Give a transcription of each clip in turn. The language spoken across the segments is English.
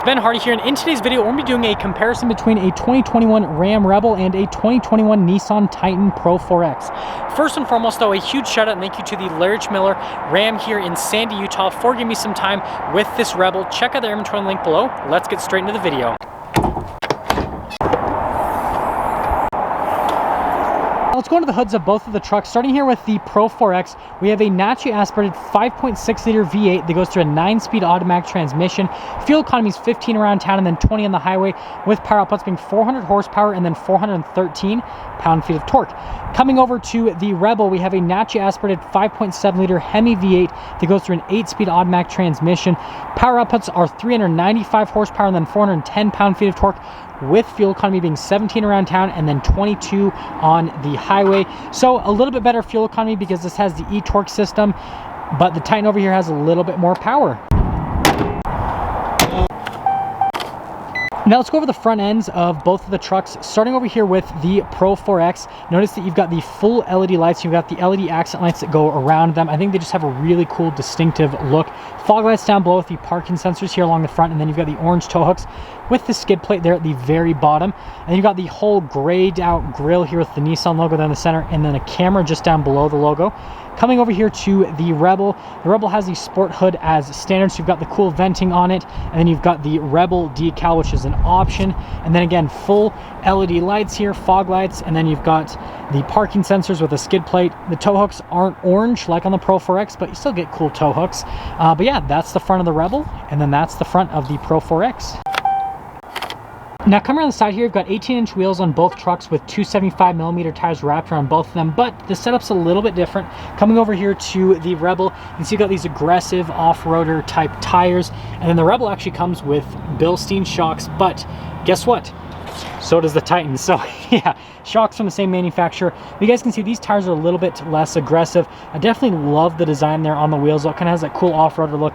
Ben Hardy here, and in today's video we're going to be doing a comparison between a 2021 Ram Rebel and a 2021 Nissan Titan Pro 4X. First and foremost though, a huge shout out and thank you to the Larry Miller Ram here in Sandy, Utah for giving me some time with this Rebel. Check out the inventory link below. Let's get straight into the video. Let's go into the hoods of both of the trucks. Starting here with the Pro 4X, we have a naturally aspirated 5.6 liter V8 that goes through a 9-speed automatic transmission. Fuel economy is 15 around town and then 20 on the highway, with power outputs being 400 horsepower and then 413 pound-feet of torque. Coming over to the Rebel, we have a naturally aspirated 5.7 liter Hemi V8 that goes through an 8-speed automatic transmission. Power outputs are 395 horsepower and then 410 pound-feet of torque, with fuel economy being 17 around town and then 22 on the highway. So a little bit better fuel economy because this has the e-torque system, but the Titan over here has a little bit more power. Now let's go over the front ends of both of the trucks. Starting over here with the Pro 4X, notice that you've got the full LED lights, you've got the LED accent lights that go around them. I think they just have a really cool, distinctive look. Fog lights down below with the parking sensors here along the front, and then you've got the orange tow hooks with the skid plate there at the very bottom. And you've got the whole grayed out grille here with the Nissan logo down the center, and then a camera just down below the logo. Coming over here to the Rebel has the sport hood as standard, so you've got the cool venting on it, and then you've got the Rebel decal, which is an option, and then again full LED lights here, fog lights, and then you've got the parking sensors with a skid plate. The tow hooks aren't orange like on the Pro 4X, but you still get cool tow hooks. But yeah, that's the front of the Rebel, and then that's the front of the Pro 4X. Now coming around the side here, you've got 18-inch wheels on both trucks with 275mm tires wrapped around both of them, but the setup's a little bit different. Coming over here to the Rebel, you can see you've got these aggressive off-roader type tires, and then the Rebel actually comes with Bilstein shocks, but guess what? So does the Titan. So yeah, shocks from the same manufacturer. You guys can see these tires are a little bit less aggressive. I definitely love the design there on the wheels. It kind of has that cool off-roader look,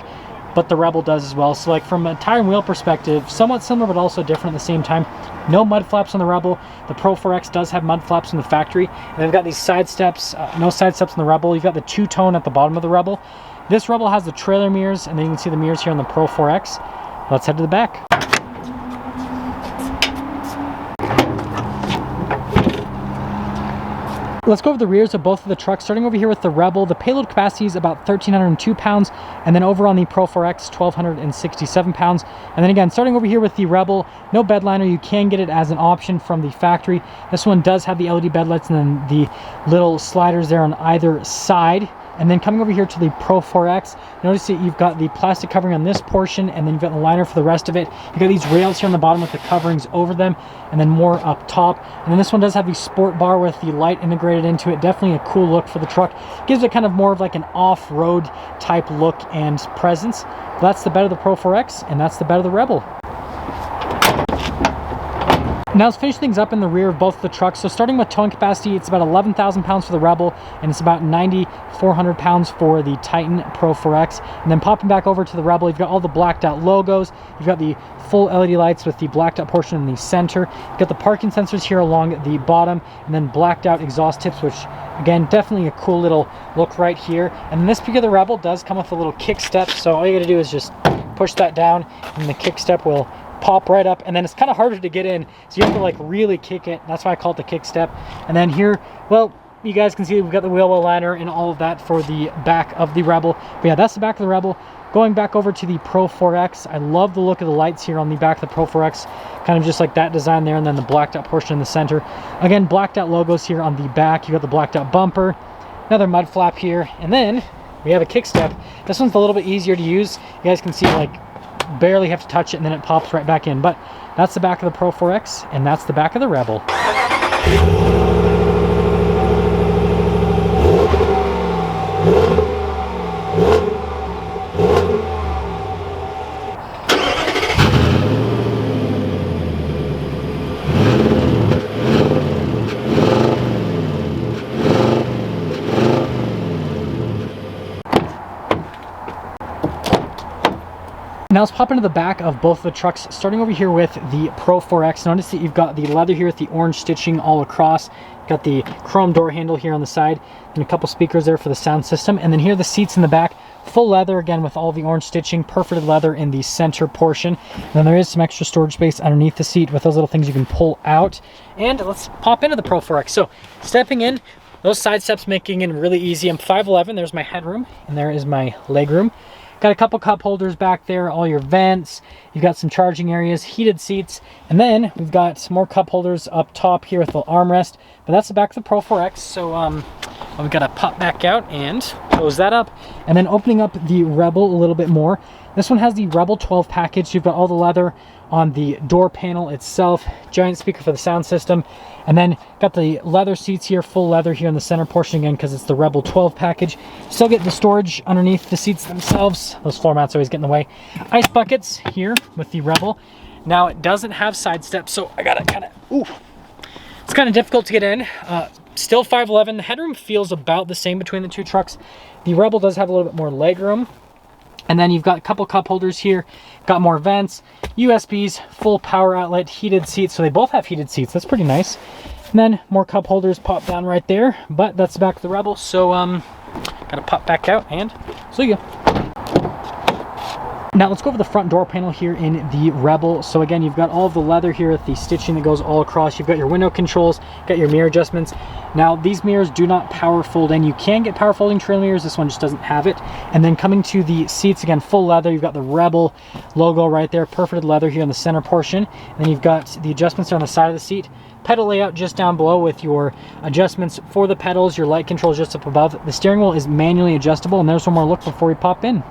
but the Rebel does as well. So like from a tire and wheel perspective, somewhat similar but also different at the same time. No mud flaps on the Rebel. The Pro 4X does have mud flaps in the factory, and they've got these side steps. No side steps on the Rebel. You've got the two-tone at the bottom of the Rebel. This Rebel has the trailer mirrors, and then you can see the mirrors here on the Pro 4X. Let's head to the back. Let's go over the rears of both of the trucks. Starting over here with the Rebel, the payload capacity is about 1,302 pounds, and then over on the Pro 4X, 1,267 pounds. And then again, starting over here with the Rebel, no bed liner. You can get it as an option from the factory. This one does have the LED bed lights and then the little sliders there on either side. And then coming over here to the Pro 4X, notice that you've got the plastic covering on this portion, and then you've got the liner for the rest of it. You've got these rails here on the bottom with the coverings over them, and then more up top. And then this one does have the sport bar with the light integrated into it. Definitely a cool look for the truck. Gives it kind of more of like an off-road type look and presence. But that's the bed of the Pro 4X, and that's the bed of the Rebel. Now let's finish things up in the rear of both of the trucks. So starting with towing capacity, it's about 11,000 pounds for the Rebel, and it's about 9,400 pounds for the Titan Pro 4X. And then popping back over to the Rebel, you've got all the blacked out logos. You've got the full LED lights with the blacked out portion in the center. You've got the parking sensors here along the bottom, and then blacked out exhaust tips, which again, definitely a cool little look right here. And this particular Rebel does come with a little kick step, so all you gotta do is just push that down, and the kick step will pop right up, and then it's kind of harder to get in, so you have to like really kick it. That's why I call it the kick step. And then here, well, you guys can see we've got the wheel well liner and all of that for the back of the Rebel. But yeah, that's the back of the Rebel. Going back over to the Pro 4X, I love the look of the lights here on the back of the Pro 4X, kind of just like that design there, and then the blacked out portion in the center. Again, blacked out logos here on the back. You got the blacked out bumper, another mud flap here, and then we have a kick step. This one's a little bit easier to use. You guys can see like barely have to touch it, and then it pops right back in. But that's the back of the Pro 4X, and that's the back of the Rebel. Now let's pop into the back of both the trucks, starting over here with the Pro 4X. Notice that you've got the leather here with the orange stitching all across. Got the chrome door handle here on the side, and a couple speakers there for the sound system. And then here are the seats in the back full leather again with all the orange stitching, perforated leather in the center portion. And then there is some extra storage space underneath the seat with those little things you can pull out. And let's pop into the Pro-4X. So stepping in, those side steps making it really easy. I'm 5'11", there's my headroom, and there is my legroom. Got a couple cup holders back there, all your vents. You've got some charging areas, heated seats, and then we've got some more cup holders up top here with the armrest. But that's the back of the Pro-4X. So we've got to pop back out and close that up. And then opening up the Rebel a little bit more. This one has the Rebel 12 package. You've got all the leather on the door panel itself, giant speaker for the sound system, and then got the leather seats here, full leather here in the center portion again because it's the Rebel 12 package. Still get the storage underneath the seats themselves. Those floor mats always get in the way. Ice buckets here with the Rebel. Now it doesn't have side steps, so I gotta kind of, it's kind of difficult to get in. Still 5'11", the headroom feels about the same between the two trucks. The Rebel does have a little bit more leg room. And then you've got a couple cup holders here, got more vents, USBs, full power outlet, heated seats. So they both have heated seats. That's pretty nice. And then more cup holders pop down right there. But that's the back of the Rebel. So gotta pop back out and see ya. Now let's go over the front door panel here in the Rebel. So again, you've got all of the leather here with the stitching that goes all across. You've got your window controls, got your mirror adjustments. Now these mirrors do not power fold in. You can get power folding trail mirrors. This one just doesn't have it. And then coming to the seats, again, full leather. You've got the Rebel logo right there, perforated leather here in the center portion. And then you've got the adjustments on the side of the seat. Pedal layout just down below with your adjustments for the pedals, your light controls just up above. The steering wheel is manually adjustable, and there's one more look before we pop in.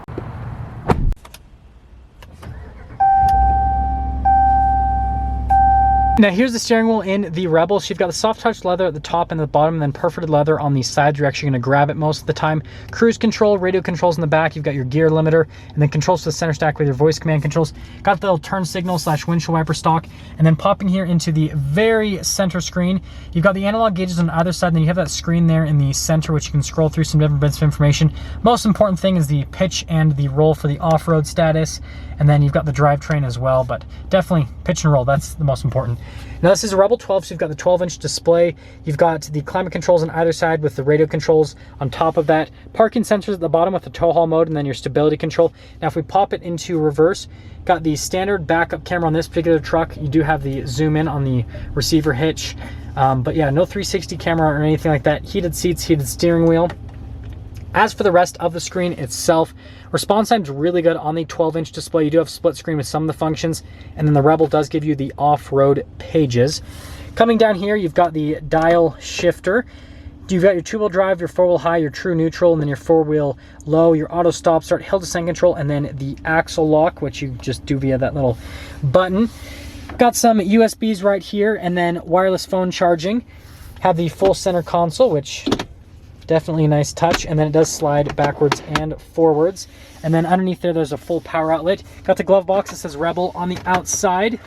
Now here's the steering wheel in the Rebel. So you've got the soft touch leather at the top and the bottom, and then perforated leather on the sides. You're actually going to grab it most of the time. Cruise control, radio controls in the back. You've got your gear limiter, and then controls for the center stack with your voice command controls. Got the little turn signal / windshield wiper stock, and then popping here into the very center screen, you've got the analog gauges on either side, and then you have that screen there in the center, which you can scroll through some different bits of information. Most important thing is the pitch and the roll for the off-road status, and then you've got the drivetrain as well, but definitely pitch and roll, that's the most important. Now this is a Rebel 12, so you've got the 12-inch display. You've got the climate controls on either side with the radio controls on top of that. Parking sensors at the bottom with the tow haul mode, and then your stability control. Now if we pop it into reverse, got the standard backup camera on this particular truck. You do have the zoom in on the receiver hitch. But yeah, no 360 camera or anything like that. Heated seats, heated steering wheel. As for the rest of the screen itself, response time's really good on the 12-inch display. You do have split screen with some of the functions, and then the Rebel does give you the off-road pages. Coming down here, you've got the dial shifter. You've got your two-wheel drive, your four-wheel high, your true neutral, and then your four-wheel low, your auto stop start, hill descent control, and then the axle lock, which you just do via that little button. Got some USBs right here, and then wireless phone charging. Have the full center console, which definitely a nice touch, and then it does slide backwards and forwards. And then underneath there's a full power outlet. Got the glove box that says Rebel on the outside.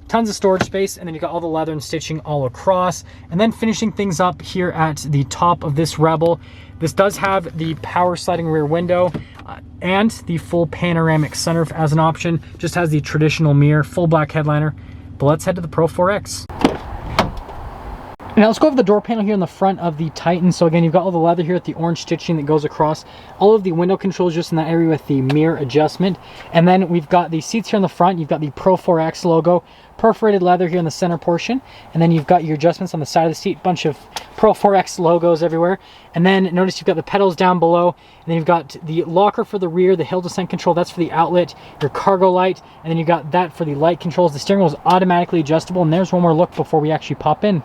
Tons of storage space, and then you got all the leather and stitching all across. And then finishing things up here at the top of this Rebel, this does have the power sliding rear window and the full panoramic sunroof as an option. Just has the traditional mirror, full black headliner. But let's head to the Pro-4X. Now let's go over the door panel here in the front of the Titan. So again, you've got all the leather here with the orange stitching that goes across. All of the window controls just in that area with the mirror adjustment. And then we've got the seats here in the front. You've got the Pro-4X logo, perforated leather here in the center portion. And then you've got your adjustments on the side of the seat, bunch of Pro-4X logos everywhere. And then notice you've got the pedals down below. And then you've got the locker for the rear, the hill descent control, that's for the outlet, your cargo light. And then you've got that for the light controls. The steering wheel is automatically adjustable. And there's one more look before we actually pop in.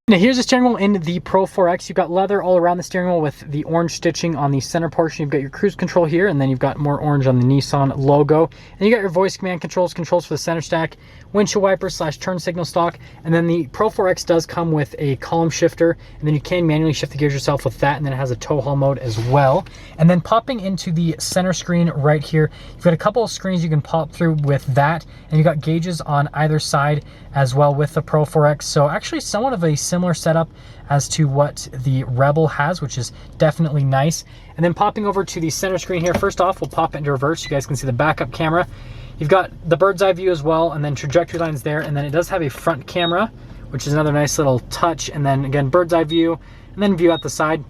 Now here's the steering wheel in the Pro-4X. You've got leather all around the steering wheel with the orange stitching on the center portion. You've got your cruise control here, and then you've got more orange on the Nissan logo. And you got your voice command controls for the center stack, windshield wipers / turn signal stock. And then the Pro-4X does come with a column shifter, and then you can manually shift the gears yourself with that, and then it has a tow haul mode as well. And then popping into the center screen right here, you've got a couple of screens you can pop through with that, and you've got gauges on either side as well with the Pro-4X. So actually somewhat of a similar setup as to what the Rebel has, which is definitely nice. And then popping over to the center screen here, first off, we'll pop it into reverse. You guys can see the backup camera. You've got the bird's eye view as well, and then trajectory lines there. And then it does have a front camera which is another nice little touch. And then again, bird's eye view, and then view at the side.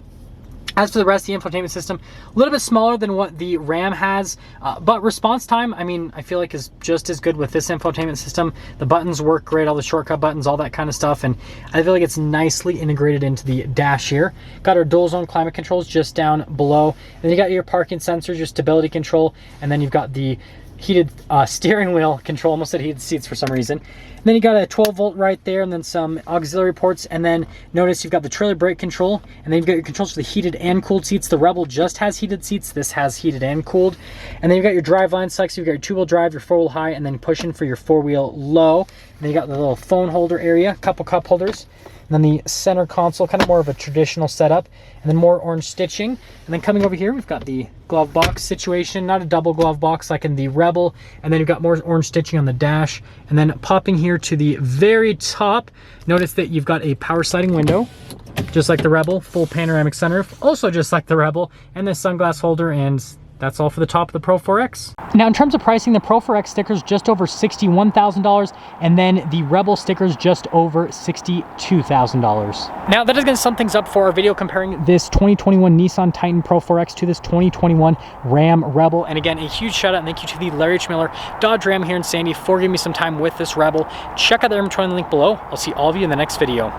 As for the rest of the infotainment system, a little bit smaller than what the Ram has, but response time, I mean, I feel like is just as good with this infotainment system. The buttons work great, all the shortcut buttons, all that kind of stuff, and I feel like it's nicely integrated into the dash here. Got our dual zone climate controls just down below, and then you got your parking sensors, your stability control, and then you've got the heated steering wheel control. Almost said heated seats for some reason. And then you got a 12 volt right there, and then some auxiliary ports, and then notice you've got the trailer brake control, and then you've got your controls for the heated and cooled seats. The Rebel just has heated seats. This has heated and cooled. And then you've got your drive line select, so you've got your 2-wheel drive, your 4-wheel high, and then pushing for your 4-wheel low. And then you got the little phone holder area, couple cup holders. And then the center console, kind of more of a traditional setup, and then more orange stitching. And then coming over here, we've got the glove box situation, not a double glove box like in the Rebel. And then you've got more orange stitching on the dash. And then popping here to the very top, notice that you've got a power sliding window, just like the Rebel, full panoramic sunroof, also just like the Rebel, and the sunglass holder, and that's all for the top of the Pro-4X. Now, in terms of pricing, the Pro-4X stickers just over $61,000, and then the Rebel stickers just over $62,000. Now, that is going to sum things up for our video comparing this 2021 Nissan Titan Pro-4X to this 2021 Ram Rebel. And again, a huge shout out and thank you to the Larry H. Miller Dodge Ram here in Sandy for giving me some time with this Rebel. Check out the inventory link below. I'll see all of you in the next video.